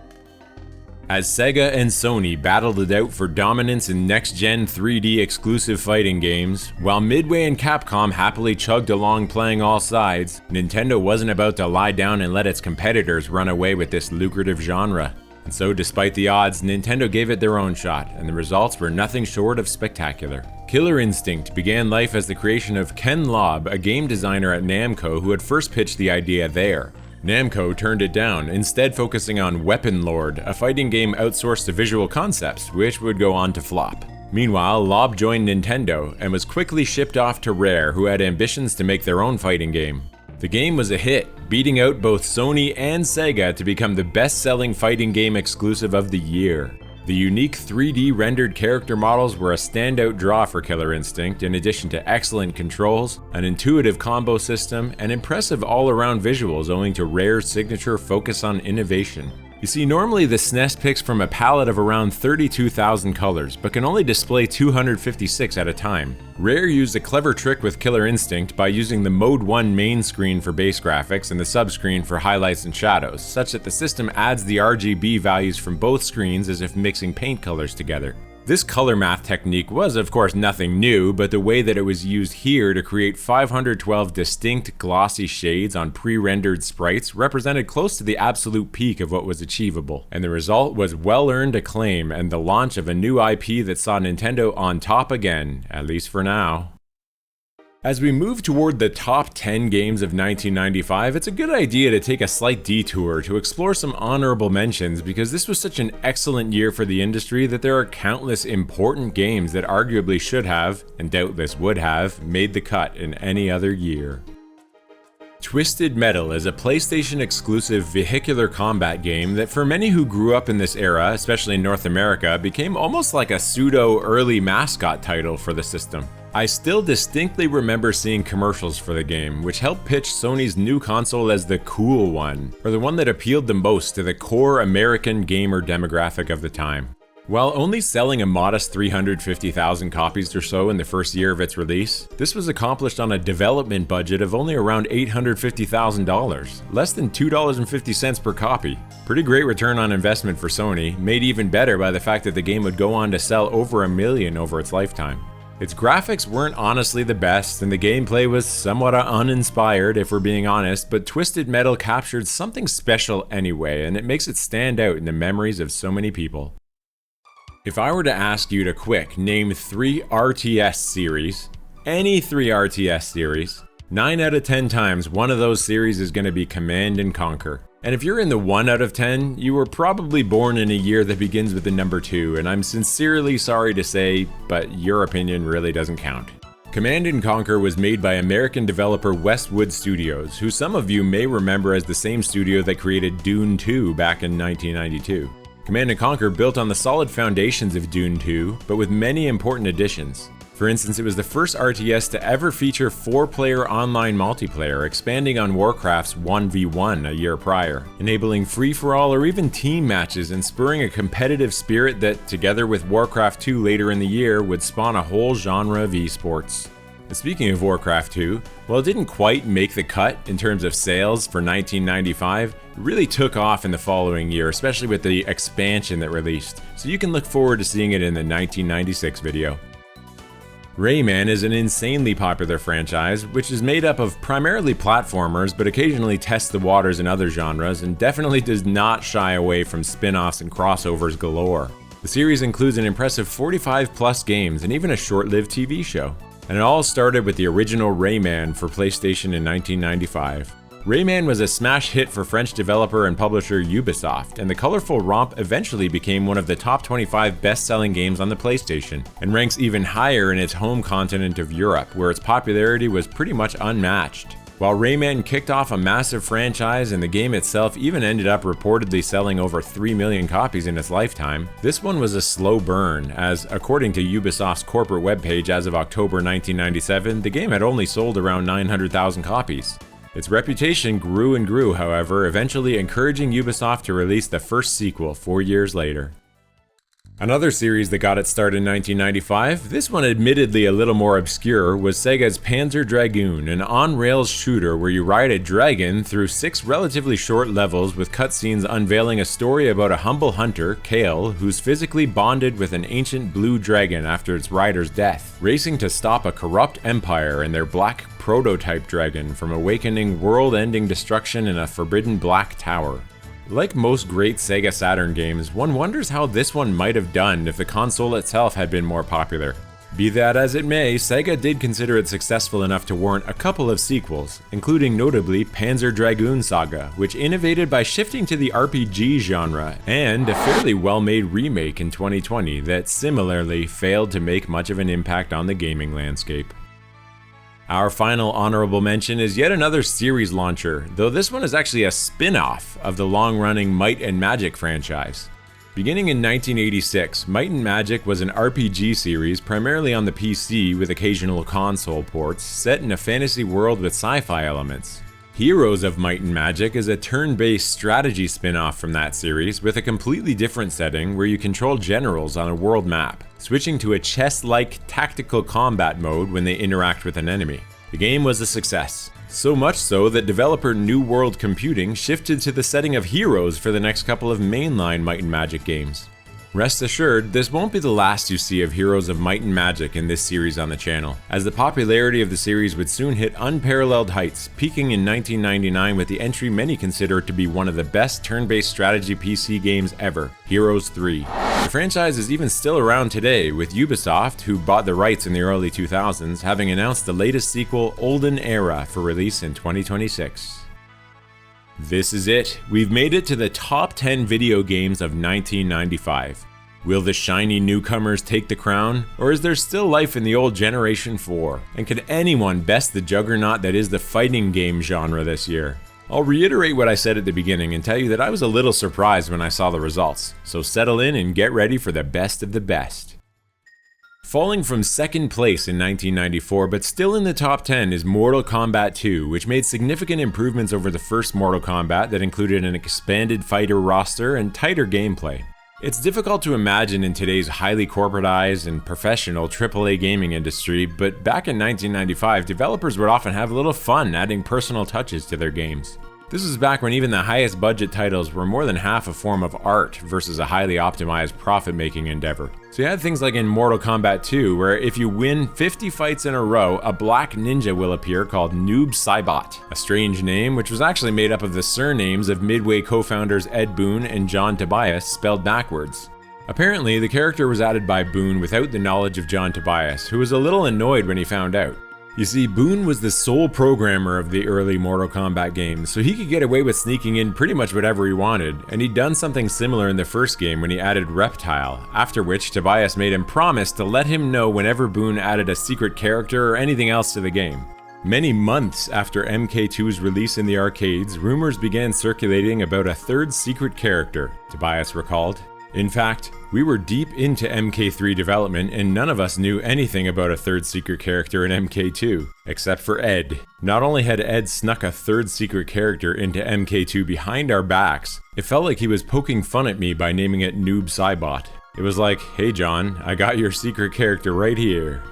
As Sega and Sony battled it out for dominance in next-gen 3D exclusive fighting games, while Midway and Capcom happily chugged along playing all sides, Nintendo wasn't about to lie down and let its competitors run away with this lucrative genre. And so despite the odds, Nintendo gave it their own shot, and the results were nothing short of spectacular. Killer Instinct began life as the creation of Ken Lobb, a game designer at Namco who had first pitched the idea there. Namco turned it down, instead focusing on Weapon Lord, a fighting game outsourced to Visual Concepts, which would go on to flop. Meanwhile, Lobb joined Nintendo and was quickly shipped off to Rare, who had ambitions to make their own fighting game. The game was a hit, beating out both Sony and Sega to become the best-selling fighting game exclusive of the year. The unique 3D rendered character models were a standout draw for Killer Instinct, in addition to excellent controls, an intuitive combo system, and impressive all-around visuals owing to Rare's signature focus on innovation. You see, normally the SNES picks from a palette of around 32,000 colors, but can only display 256 at a time. Rare used a clever trick with Killer Instinct by using the Mode 1 main screen for base graphics and the subscreen for highlights and shadows, such that the system adds the RGB values from both screens as if mixing paint colors together. This color math technique was of course nothing new, but the way that it was used here to create 512 distinct glossy shades on pre-rendered sprites represented close to the absolute peak of what was achievable, and the result was well-earned acclaim and the launch of a new IP that saw Nintendo on top again, at least for now. As we move toward the top 10 games of 1995, it's a good idea to take a slight detour to explore some honorable mentions, because this was such an excellent year for the industry that there are countless important games that arguably should have, and doubtless would have, made the cut in any other year. Twisted Metal is a PlayStation-exclusive vehicular combat game that for many who grew up in this era, especially in North America, became almost like a pseudo-early mascot title for the system. I still distinctly remember seeing commercials for the game, which helped pitch Sony's new console as the cool one, or the one that appealed the most to the core American gamer demographic of the time. While only selling a modest 350,000 copies or so in the first year of its release, this was accomplished on a development budget of only around $850,000, less than $2.50 per copy. Pretty great return on investment for Sony, made even better by the fact that the game would go on to sell over 1 million over its lifetime. Its graphics weren't honestly the best, and the gameplay was somewhat uninspired if we're being honest, but Twisted Metal captured something special anyway, and it makes it stand out in the memories of so many people. If I were to ask you to quick name 3 RTS series, any 3 RTS series, 9 out of 10 times one of those series is going to be Command & Conquer. And if you're in the 1 out of 10, you were probably born in a year that begins with the number 2, and I'm sincerely sorry to say, but your opinion really doesn't count. Command & Conquer was made by American developer Westwood Studios, who some of you may remember as the same studio that created Dune 2 back in 1992. Command & Conquer built on the solid foundations of Dune 2, but with many important additions. For instance, it was the first RTS to ever feature 4-player online multiplayer, expanding on Warcraft's 1v1 a year prior, enabling free-for-all or even team matches and spurring a competitive spirit that, together with Warcraft 2 later in the year, would spawn a whole genre of esports. And speaking of Warcraft 2, while it didn't quite make the cut in terms of sales for 1995, it really took off in the following year, especially with the expansion that released, so you can look forward to seeing it in the 1996 video. Rayman is an insanely popular franchise, which is made up of primarily platformers but occasionally tests the waters in other genres and definitely does not shy away from spin-offs and crossovers galore. The series includes an impressive 45 plus games and even a short-lived TV show. And it all started with the original Rayman for PlayStation in 1995. Rayman was a smash hit for French developer and publisher Ubisoft, and the colorful romp eventually became one of the top 25 best-selling games on the PlayStation, and ranks even higher in its home continent of Europe, where its popularity was pretty much unmatched. While Rayman kicked off a massive franchise and the game itself even ended up reportedly selling over 3 million copies in its lifetime, this one was a slow burn, as according to Ubisoft's corporate webpage as of October 1997, the game had only sold around 900,000 copies. Its reputation grew and grew, however, eventually encouraging Ubisoft to release the first sequel 4 years later. Another series that got its start in 1995, this one admittedly a little more obscure, was Sega's Panzer Dragoon, an on-rails shooter where you ride a dragon through 6 relatively short levels with cutscenes unveiling a story about a humble hunter, Kale, who's physically bonded with an ancient blue dragon after its rider's death, racing to stop a corrupt empire and their black prototype dragon from awakening world-ending destruction in a forbidden black tower. Like most great Sega Saturn games, one wonders how this one might have done if the console itself had been more popular. Be that as it may, Sega did consider it successful enough to warrant a couple of sequels, including notably Panzer Dragoon Saga, which innovated by shifting to the RPG genre, and a fairly well-made remake in 2020 that similarly failed to make much of an impact on the gaming landscape. Our final honorable mention is yet another series launcher, though this one is actually a spin-off of the long-running Might and Magic franchise. Beginning in 1986, Might and Magic was an RPG series primarily on the PC with occasional console ports, set in a fantasy world with sci-fi elements. Heroes of Might and Magic is a turn-based strategy spin-off from that series with a completely different setting where you control generals on a world map, switching to a chess-like tactical combat mode when they interact with an enemy. The game was a success, so much so that developer New World Computing shifted to the setting of Heroes for the next couple of mainline Might and Magic games. Rest assured, this won't be the last you see of Heroes of Might and Magic in this series on the channel, as the popularity of the series would soon hit unparalleled heights, peaking in 1999 with the entry many consider to be one of the best turn-based strategy PC games ever, Heroes 3. The franchise is even still around today, with Ubisoft, who bought the rights in the early 2000s, having announced the latest sequel, Olden Era, for release in 2026. This is it. We've made it to the top 10 video games of 1995. Will the shiny newcomers take the crown, or is there still life in the old Generation 4? And could anyone best the juggernaut that is the fighting game genre this year? I'll reiterate what I said at the beginning and tell you that I was a little surprised when I saw the results, so settle in and get ready for the best of the best. Falling from second place in 1994, but still in the top 10 is Mortal Kombat II, which made significant improvements over the first Mortal Kombat that included an expanded fighter roster and tighter gameplay. It's difficult to imagine in today's highly corporatized and professional AAA gaming industry, but back in 1995, developers would often have a little fun adding personal touches to their games. This was back when even the highest budget titles were more than half a form of art versus a highly optimized profit-making endeavor. So you had things like in Mortal Kombat 2, where if you win 50 fights in a row, a black ninja will appear called Noob Saibot, a strange name which was actually made up of the surnames of Midway co-founders Ed Boon and John Tobias spelled backwards. Apparently, the character was added by Boon without the knowledge of John Tobias, who was a little annoyed when he found out. You see, Boone was the sole programmer of the early Mortal Kombat games, so he could get away with sneaking in pretty much whatever he wanted, and he'd done something similar in the first game when he added Reptile, after which Tobias made him promise to let him know whenever Boone added a secret character or anything else to the game. Many months after MK2's release in the arcades, rumors began circulating about a third secret character, Tobias recalled. In fact, we were deep into MK3 development and none of us knew anything about a third secret character in MK2, except for Ed. Not only had Ed snuck a third secret character into MK2 behind our backs, it felt like he was poking fun at me by naming it Noob Saibot. It was like, hey John, I got your secret character right here.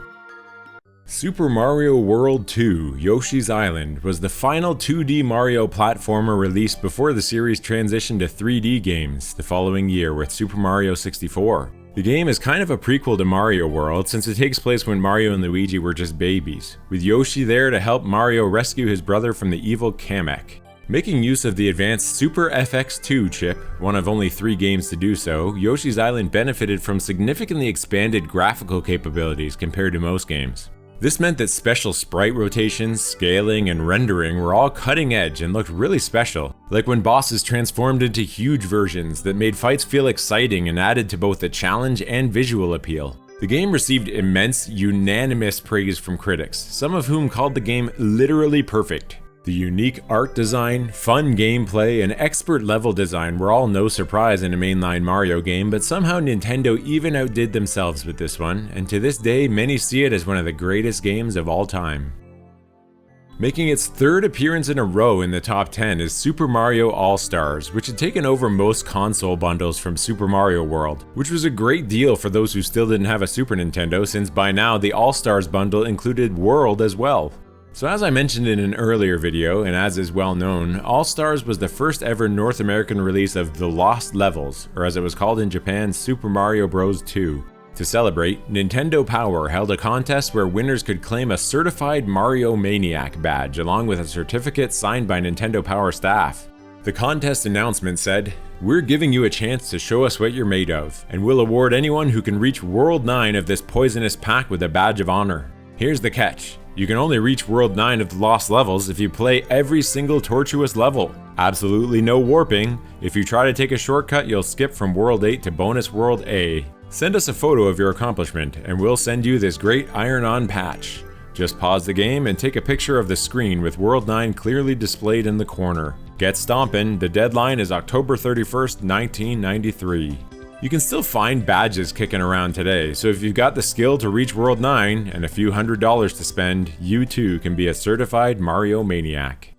Super Mario World 2: Yoshi's Island was the final 2D Mario platformer released before the series transitioned to 3D games the following year with Super Mario 64. The game is kind of a prequel to Mario World since it takes place when Mario and Luigi were just babies, with Yoshi there to help Mario rescue his brother from the evil Kamek. Making use of the advanced Super FX2 chip, one of only 3 games to do so, Yoshi's Island benefited from significantly expanded graphical capabilities compared to most games. This meant that special sprite rotations, scaling, and rendering were all cutting edge and looked really special, like when bosses transformed into huge versions that made fights feel exciting and added to both the challenge and visual appeal. The game received immense, unanimous praise from critics, some of whom called the game literally perfect. The unique art design, fun gameplay, and expert level design were all no surprise in a mainline Mario game, but somehow Nintendo even outdid themselves with this one, and to this day many see it as one of the greatest games of all time. Making its 3rd appearance in a row in the top 10 is Super Mario All-Stars, which had taken over most console bundles from Super Mario World, which was a great deal for those who still didn't have a Super Nintendo since by now the All-Stars bundle included World as well. So as I mentioned in an earlier video, and as is well known, All-Stars was the first ever North American release of The Lost Levels, or as it was called in Japan, Super Mario Bros. 2. To celebrate, Nintendo Power held a contest where winners could claim a certified Mario Maniac badge along with a certificate signed by Nintendo Power staff. The contest announcement said, "We're giving you a chance to show us what you're made of, and we'll award anyone who can reach World 9 of this poisonous pack with a badge of honor. Here's the catch. You can only reach World 9 of the Lost Levels if you play every single tortuous level. Absolutely no warping. If you try to take a shortcut, you'll skip from World 8 to Bonus World A. Send us a photo of your accomplishment, and we'll send you this great iron-on patch. Just pause the game and take a picture of the screen with World 9 clearly displayed in the corner. Get stompin', the deadline is October 31st, 1993. You can still find badges kicking around today, so if you've got the skill to reach World 9 and a few $100s to spend, you too can be a certified Mario Maniac.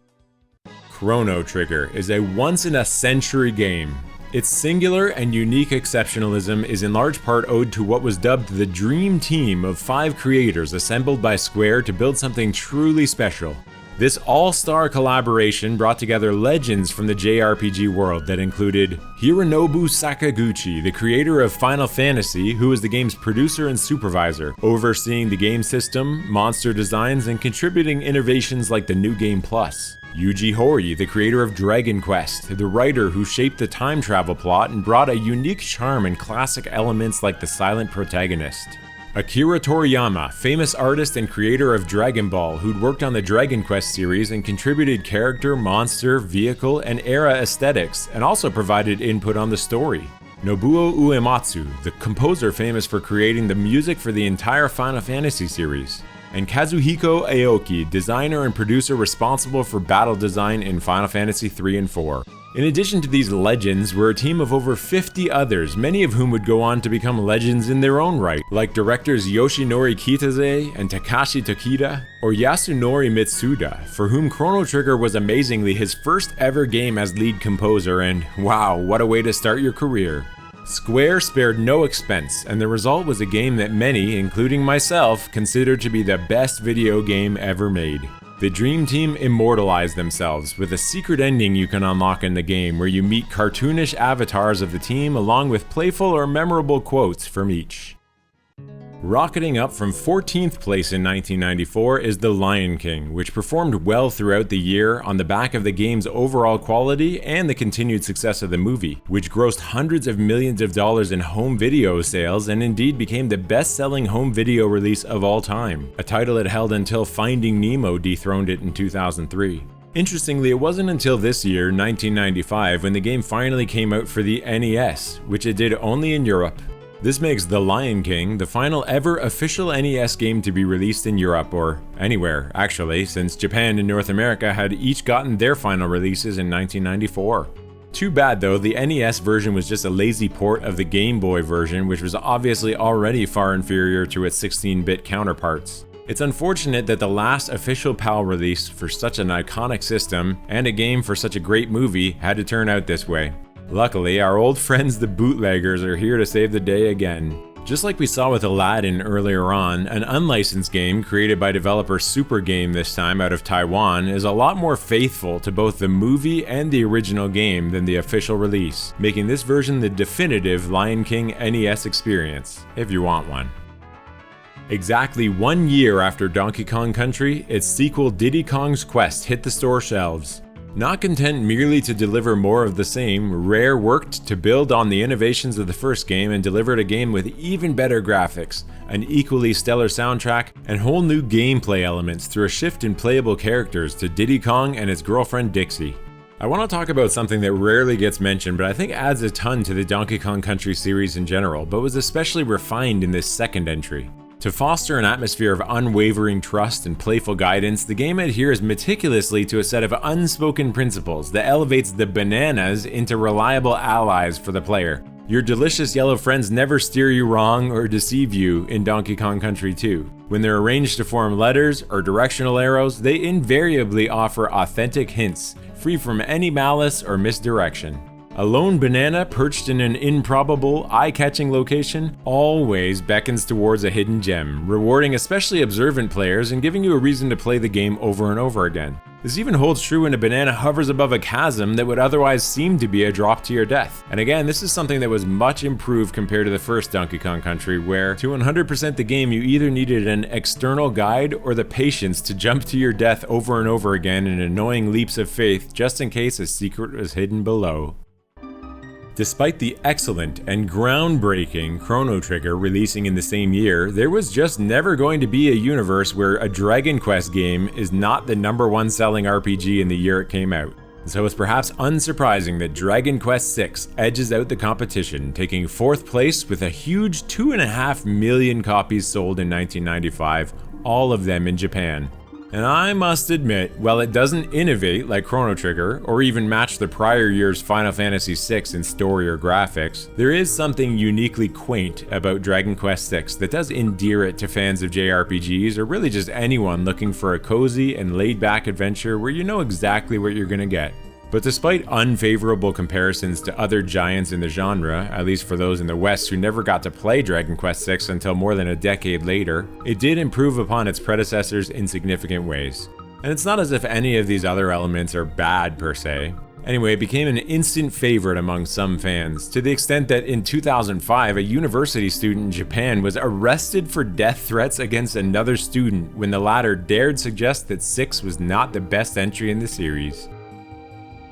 Chrono Trigger is a once-in-a-century game. Its singular and unique exceptionalism is in large part owed to what was dubbed the Dream Team of 5 creators assembled by Square to build something truly special. This all-star collaboration brought together legends from the JRPG world that included Hironobu Sakaguchi, the creator of Final Fantasy, who was the game's producer and supervisor, overseeing the game system, monster designs, and contributing innovations like the New Game Plus. Yuji Horii, the creator of Dragon Quest, the writer who shaped the time travel plot and brought a unique charm and classic elements like the silent protagonist. Akira Toriyama, famous artist and creator of Dragon Ball, who'd worked on the Dragon Quest series and contributed character, monster, vehicle, and era aesthetics, and also provided input on the story. Nobuo Uematsu, the composer famous for creating the music for the entire Final Fantasy series. And Kazuhiko Aoki, designer and producer responsible for battle design in Final Fantasy III and IV. In addition to these legends were a team of over 50 others, many of whom would go on to become legends in their own right, like directors Yoshinori Kitase and Takashi Tokita, or Yasunori Mitsuda, for whom Chrono Trigger was amazingly his first ever game as lead composer, and wow, what a way to start your career. Square spared no expense, and the result was a game that many, including myself, considered to be the best video game ever made. The Dream Team immortalized themselves with a secret ending you can unlock in the game where you meet cartoonish avatars of the team along with playful or memorable quotes from each. Rocketing up from 14th place in 1994 is The Lion King, which performed well throughout the year on the back of the game's overall quality and the continued success of the movie, which grossed hundreds of millions of dollars in home video sales and indeed became the best-selling home video release of all time, a title it held until Finding Nemo dethroned it in 2003. Interestingly, it wasn't until this year, 1995, when the game finally came out for the NES, which it did only in Europe. This makes The Lion King the final ever official NES game to be released in Europe, or anywhere, actually, since Japan and North America had each gotten their final releases in 1994. Too bad though, the NES version was just a lazy port of the Game Boy version, which was obviously already far inferior to its 16-bit counterparts. It's unfortunate that the last official PAL release for such an iconic system, and a game for such a great movie, had to turn out this way. Luckily, our old friends the bootleggers are here to save the day again. Just like we saw with Aladdin earlier on, an unlicensed game created by developer Super Game this time out of Taiwan is a lot more faithful to both the movie and the original game than the official release, making this version the definitive Lion King NES experience, if you want one. Exactly 1 year after Donkey Kong Country, its sequel Diddy Kong's Quest hit the store shelves. Not content merely to deliver more of the same, Rare worked to build on the innovations of the first game and delivered a game with even better graphics, an equally stellar soundtrack, and whole new gameplay elements through a shift in playable characters to Diddy Kong and his girlfriend Dixie. I want to talk about something that rarely gets mentioned but I think adds a ton to the Donkey Kong Country series in general, but was especially refined in this second entry. To foster an atmosphere of unwavering trust and playful guidance, the game adheres meticulously to a set of unspoken principles that elevates the bananas into reliable allies for the player. Your delicious yellow friends never steer you wrong or deceive you in Donkey Kong Country 2. When they're arranged to form letters or directional arrows, they invariably offer authentic hints, free from any malice or misdirection. A lone banana perched in an improbable, eye-catching location always beckons towards a hidden gem, rewarding especially observant players and giving you a reason to play the game over and over again. This even holds true when a banana hovers above a chasm that would otherwise seem to be a drop to your death. And again, this is something that was much improved compared to the first Donkey Kong Country, where to 100% the game you either needed an external guide or the patience to jump to your death over and over again in annoying leaps of faith just in case a secret was hidden below. Despite the excellent and groundbreaking Chrono Trigger releasing in the same year, there was just never going to be a universe where a Dragon Quest game is not the #1 selling RPG in the year it came out. So it's perhaps unsurprising that Dragon Quest VI edges out the competition, taking 4th place with a huge 2.5 million copies sold in 1995, all of them in Japan. And I must admit, while it doesn't innovate like Chrono Trigger, or even match the prior year's Final Fantasy VI in story or graphics, there is something uniquely quaint about Dragon Quest VI that does endear it to fans of JRPGs, or really just anyone looking for a cozy and laid-back adventure where you know exactly what you're gonna get. But despite unfavorable comparisons to other giants in the genre, at least for those in the West who never got to play Dragon Quest VI until more than a decade later, it did improve upon its predecessors in significant ways. And it's not as if any of these other elements are bad per se. Anyway, it became an instant favorite among some fans, to the extent that in 2005, a university student in Japan was arrested for death threats against another student when the latter dared suggest that 6 was not the best entry in the series.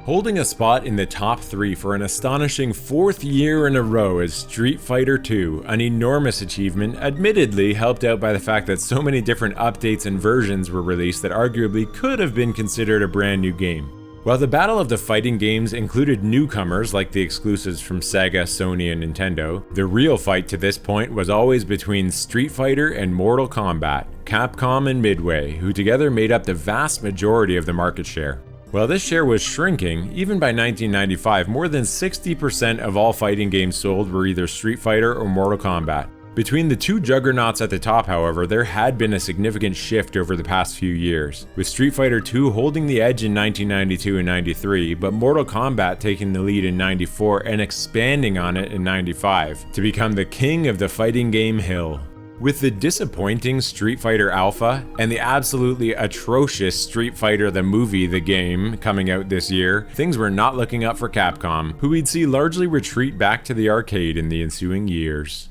Holding a spot in the top 3 for an astonishing 4th year in a row is Street Fighter II, an enormous achievement, admittedly helped out by the fact that so many different updates and versions were released that arguably could have been considered a brand new game. While the battle of the fighting games included newcomers like the exclusives from Sega, Sony, and Nintendo, the real fight to this point was always between Street Fighter and Mortal Kombat, Capcom and Midway, who together made up the vast majority of the market share. While this share was shrinking, even by 1995, more than 60% of all fighting games sold were either Street Fighter or Mortal Kombat. Between the two juggernauts at the top, however, there had been a significant shift over the past few years, with Street Fighter II holding the edge in 1992 and 93, but Mortal Kombat taking the lead in 94 and expanding on it in 95, to become the king of the fighting game hill. With the disappointing Street Fighter Alpha and the absolutely atrocious Street Fighter the movie The Game coming out this year, things were not looking up for Capcom, who we'd see largely retreat back to the arcade in the ensuing years.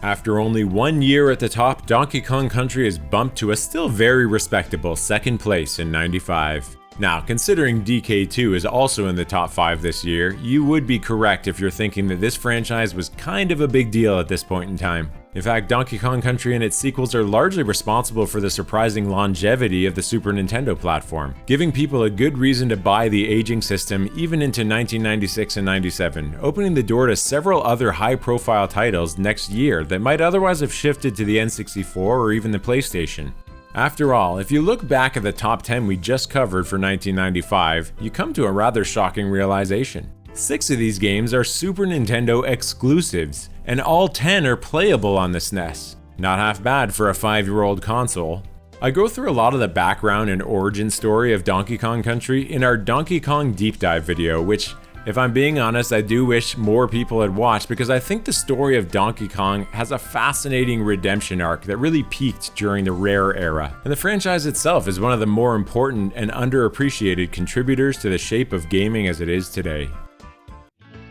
After only 1 year at the top, Donkey Kong Country is bumped to a still very respectable second place in '95. Now, considering DK2 is also in the top 5 this year, you would be correct if you're thinking that this franchise was kind of a big deal at this point in time. In fact, Donkey Kong Country and its sequels are largely responsible for the surprising longevity of the Super Nintendo platform, giving people a good reason to buy the aging system even into 1996 and 97, opening the door to several other high-profile titles next year that might otherwise have shifted to the N64 or even the PlayStation. After all, if you look back at the top 10 we just covered for 1995, you come to a rather shocking realization. 6 of these games are Super Nintendo exclusives, and all 10 are playable on the SNES. Not half bad for a 5-year-old console. I go through a lot of the background and origin story of Donkey Kong Country in our Donkey Kong Deep Dive video, which, if I'm being honest, I do wish more people had watched because I think the story of Donkey Kong has a fascinating redemption arc that really peaked during the Rare era, and the franchise itself is one of the more important and underappreciated contributors to the shape of gaming as it is today.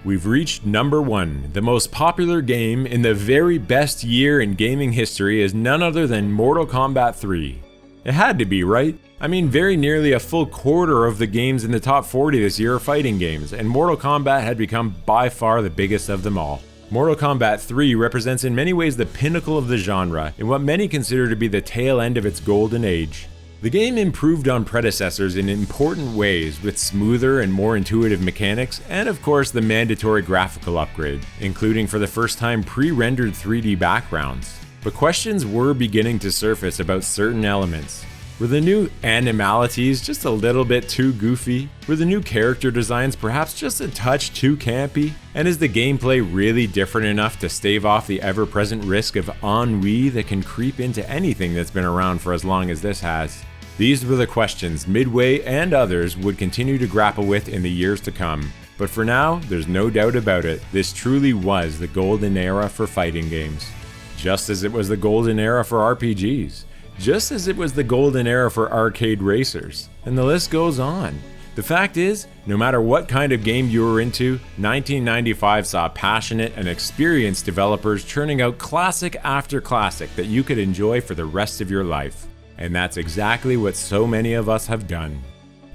We've reached number 1. The most popular game in the very best year in gaming history is none other than Mortal Kombat 3. It had to be, right? I mean, very nearly a full quarter of the games in the top 40 this year are fighting games, and Mortal Kombat had become by far the biggest of them all. Mortal Kombat 3 represents in many ways the pinnacle of the genre, in what many consider to be the tail end of its golden age. The game improved on predecessors in important ways, with smoother and more intuitive mechanics, and of course the mandatory graphical upgrade, including for the first time pre-rendered 3D backgrounds. But questions were beginning to surface about certain elements. Were the new animalities just a little bit too goofy? Were the new character designs perhaps just a touch too campy? And is the gameplay really different enough to stave off the ever-present risk of ennui that can creep into anything that's been around for as long as this has? These were the questions Midway and others would continue to grapple with in the years to come. But for now, there's no doubt about it, this truly was the golden era for fighting games. Just as it was the golden era for RPGs. Just as it was the golden era for arcade racers. And the list goes on. The fact is, no matter what kind of game you were into, 1995 saw passionate and experienced developers churning out classic after classic that you could enjoy for the rest of your life. And that's exactly what so many of us have done.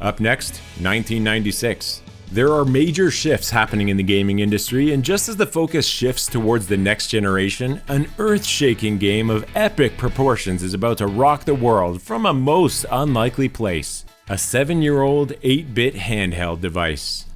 Up next, 1996. There are major shifts happening in the gaming industry, and just as the focus shifts towards the next generation, an earth-shaking game of epic proportions is about to rock the world from a most unlikely place. A 7-year-old 8-bit handheld device.